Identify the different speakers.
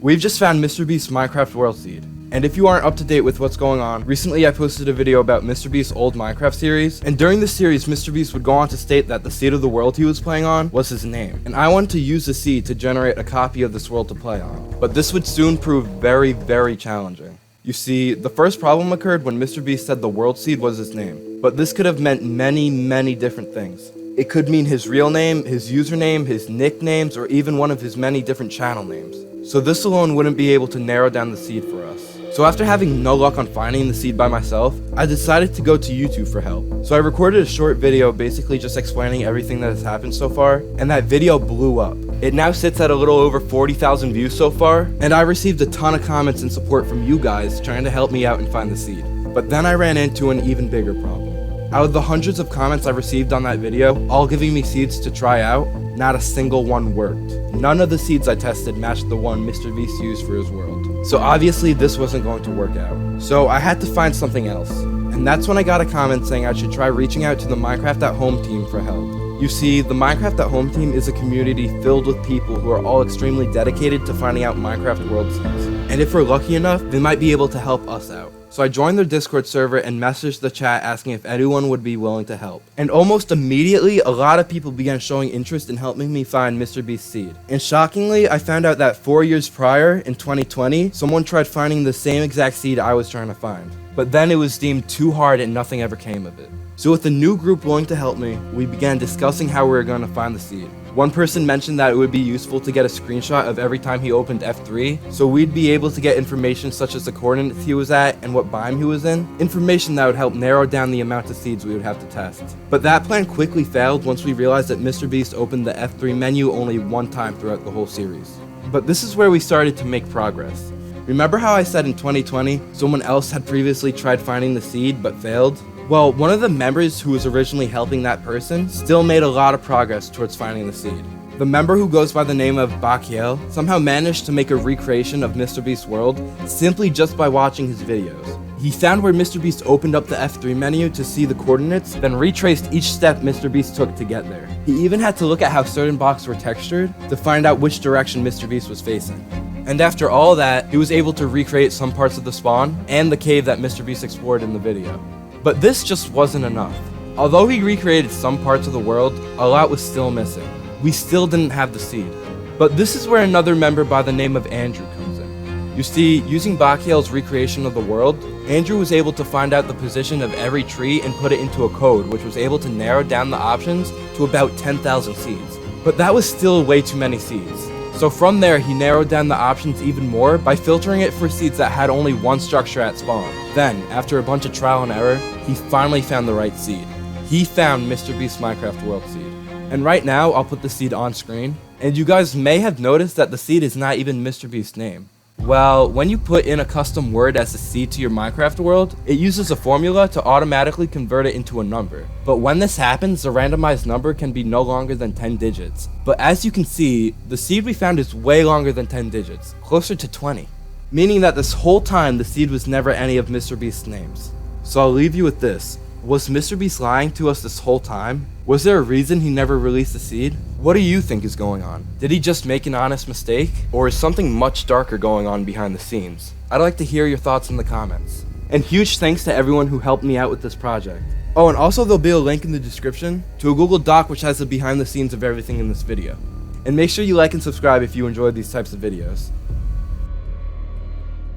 Speaker 1: We've just found MrBeast's Minecraft World Seed. And if you aren't up to date with what's going on, recently I posted a video about MrBeast's old Minecraft series, and during this series MrBeast would go on to state that the seed of the world he was playing on was his name, and I wanted to use the seed to generate a copy of this world to play on. But this would soon prove very, very challenging. You see, the first problem occurred when MrBeast said the world seed was his name, but this could have meant many different things. It could mean his real name, his username, his nicknames, or even one of his many different channel names. So this alone wouldn't be able to narrow down the seed for us. So after having no luck on finding the seed by myself, I decided to go to YouTube for help. So I recorded a short video basically just explaining everything that has happened so far, and that video blew up. It now sits at a little over 40,000 views so far, and I received a ton of comments and support from you guys trying to help me out and find the seed. But then I ran into an even bigger problem. Out of the hundreds of comments I received on that video, all giving me seeds to try out, not a single one worked. None of the seeds I tested matched the one MrBeast used for his world. So obviously this wasn't going to work out. So I had to find something else. And that's when I got a comment saying I should try reaching out to the Minecraft at Home team for help. You see, the Minecraft at Home team is a community filled with people who are all extremely dedicated to finding out Minecraft world seeds. And if we're lucky enough, they might be able to help us out. So I joined their Discord server and messaged the chat asking if anyone would be willing to help. And almost immediately, a lot of people began showing interest in helping me find MrBeast's seed. And shockingly, I found out that 4 years prior, in 2020, someone tried finding the same exact seed I was trying to find. But then it was deemed too hard and nothing ever came of it. So with a new group willing to help me, we began discussing how we were going to find the seed. One person mentioned that it would be useful to get a screenshot of every time he opened F3, so we'd be able to get information such as the coordinates he was at and what biome he was in, information that would help narrow down the amount of seeds we would have to test. But that plan quickly failed once we realized that MrBeast opened the F3 menu only one time throughout the whole series. But this is where we started to make progress. Remember how I said in 2020, someone else had previously tried finding the seed but failed? Well, one of the members who was originally helping that person still made a lot of progress towards finding the seed. The member who goes by the name of Bakiel somehow managed to make a recreation of MrBeast's world simply just by watching his videos. He found where MrBeast opened up the F3 menu to see the coordinates, then retraced each step MrBeast took to get there. He even had to look at how certain blocks were textured to find out which direction MrBeast was facing. And after all that, he was able to recreate some parts of the spawn and the cave that MrBeast explored in the video. But this just wasn't enough. Although he recreated some parts of the world, a lot was still missing. We still didn't have the seed. But this is where another member by the name of Andrew comes in. You see, using Bakiel's recreation of the world, Andrew was able to find out the position of every tree and put it into a code which was able to narrow down the options to about 10,000 seeds. But that was still way too many seeds. So from there, he narrowed down the options even more by filtering it for seeds that had only one structure at spawn. Then, after a bunch of trial and error, he finally found the right seed. He found MrBeast's Minecraft World Seed. And right now, I'll put the seed on screen, and you guys may have noticed that the seed is not even MrBeast's name. Well, when you put in a custom word as a seed to your Minecraft world, it uses a formula to automatically convert it into a number. But when this happens, the randomized number can be no longer than 10 digits. But as you can see, the seed we found is way longer than 10 digits, closer to 20. Meaning that this whole time, the seed was never any of MrBeast's names. So I'll leave you with this. Was MrBeast lying to us this whole time? Was there a reason he never released the seed? What do you think is going on? Did he just make an honest mistake? Or is something much darker going on behind the scenes? I'd like to hear your thoughts in the comments. And huge thanks to everyone who helped me out with this project. Oh, and also there'll be a link in the description to a Google Doc which has the behind the scenes of everything in this video. And make sure you like and subscribe if you enjoyed these types of videos.